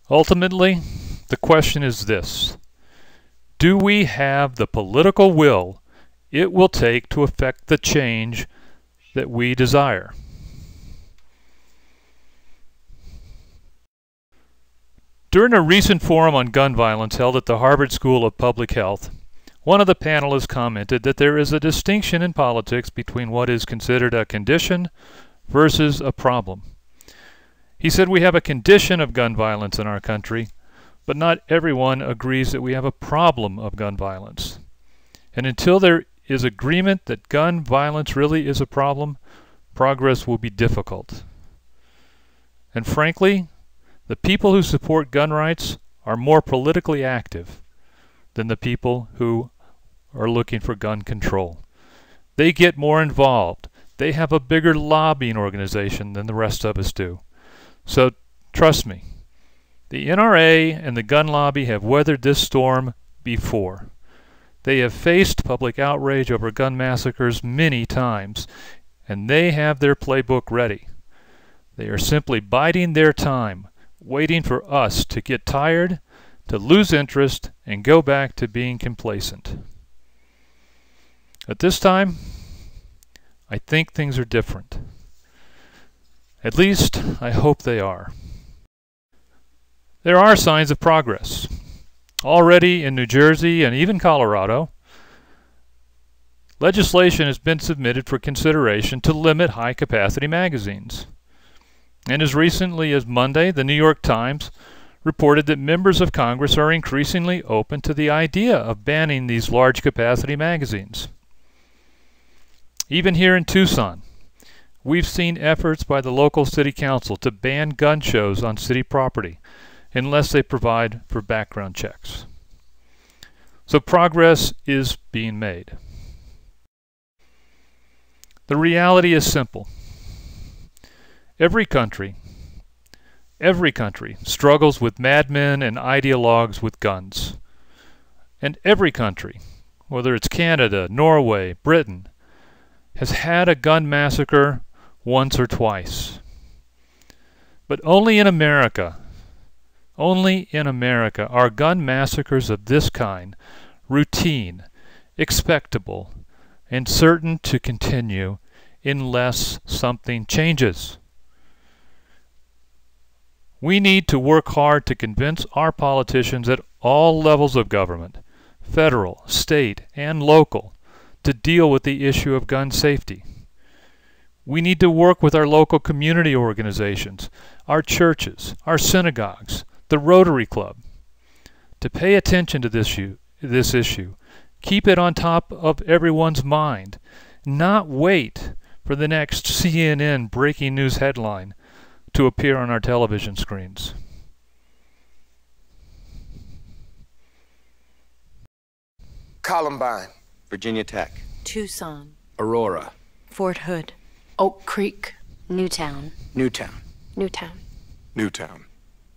Ultimately, the question is this: do we have the political will it will take to effect the change that we desire? During a recent forum on gun violence held at the Harvard School of Public Health, one of the panelists commented that there is a distinction in politics between what is considered a condition versus a problem. He said we have a condition of gun violence in our country, but not everyone agrees that we have a problem of gun violence. And until there is agreement that gun violence really is a problem, progress will be difficult. And frankly, the people who support gun rights are more politically active than the people who are looking for gun control. They get more involved. They have a bigger lobbying organization than the rest of us do. So trust me, the NRA and the gun lobby have weathered this storm before. They have faced public outrage over gun massacres many times, and they have their playbook ready. They are simply biding their time, waiting for us to get tired, to lose interest, and go back to being complacent. At this time, I think things are different. At least, I hope they are. There are signs of progress. Already in New Jersey and even Colorado, legislation has been submitted for consideration to limit high-capacity magazines. And as recently as Monday, the New York Times reported that members of Congress are increasingly open to the idea of banning these large-capacity magazines. Even here in Tucson, we've seen efforts by the local city council to ban gun shows on city property unless they provide for background checks. So progress is being made. The reality is simple. Every country struggles with madmen and ideologues with guns. And every country, whether it's Canada, Norway, Britain, has had a gun massacre once or twice. But only in America are gun massacres of this kind routine, expectable, and certain to continue unless something changes. We need to work hard to convince our politicians at all levels of government, federal, state, and local, to deal with the issue of gun safety. We need to work with our local community organizations, our churches, our synagogues, the Rotary Club, to pay attention to this issue, keep it on top of everyone's mind, not wait for the next CNN breaking news headline to appear on our television screens. Columbine. Virginia Tech. Tucson. Aurora. Fort Hood. Oak Creek. Newtown. Newtown. Newtown. Newtown.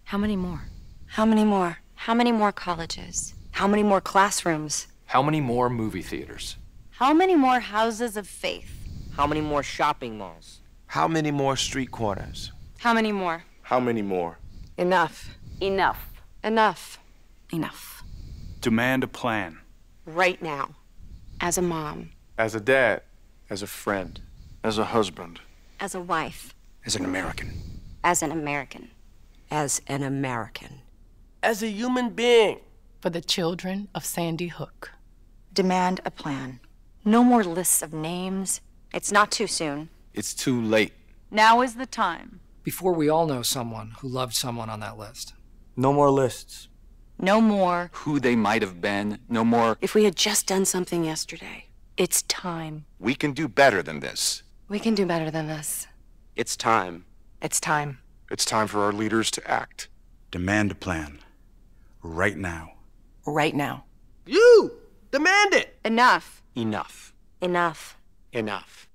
How many more? How many more? How many more colleges? How many more classrooms? How many more movie theaters? How many more houses of faith? How many more shopping malls? How many more street corners? How many more? How many more? Enough. Enough. Enough. Enough. Demand a plan. Right now. As a mom. As a dad. As a friend. As a husband. As a wife. As an American. As an American. As an American. As a human being. For the children of Sandy Hook. Demand a plan. No more lists of names. It's not too soon. It's too late. Now is the time. Before we all know someone who loved someone on that list. No more lists. No more. Who they might have been. No more. If we had just done something yesterday. It's time. We can do better than this. We can do better than this. It's time. It's time. It's time for our leaders to act. Demand a plan. Right now. Right now. You! Demand it! Enough. Enough. Enough. Enough.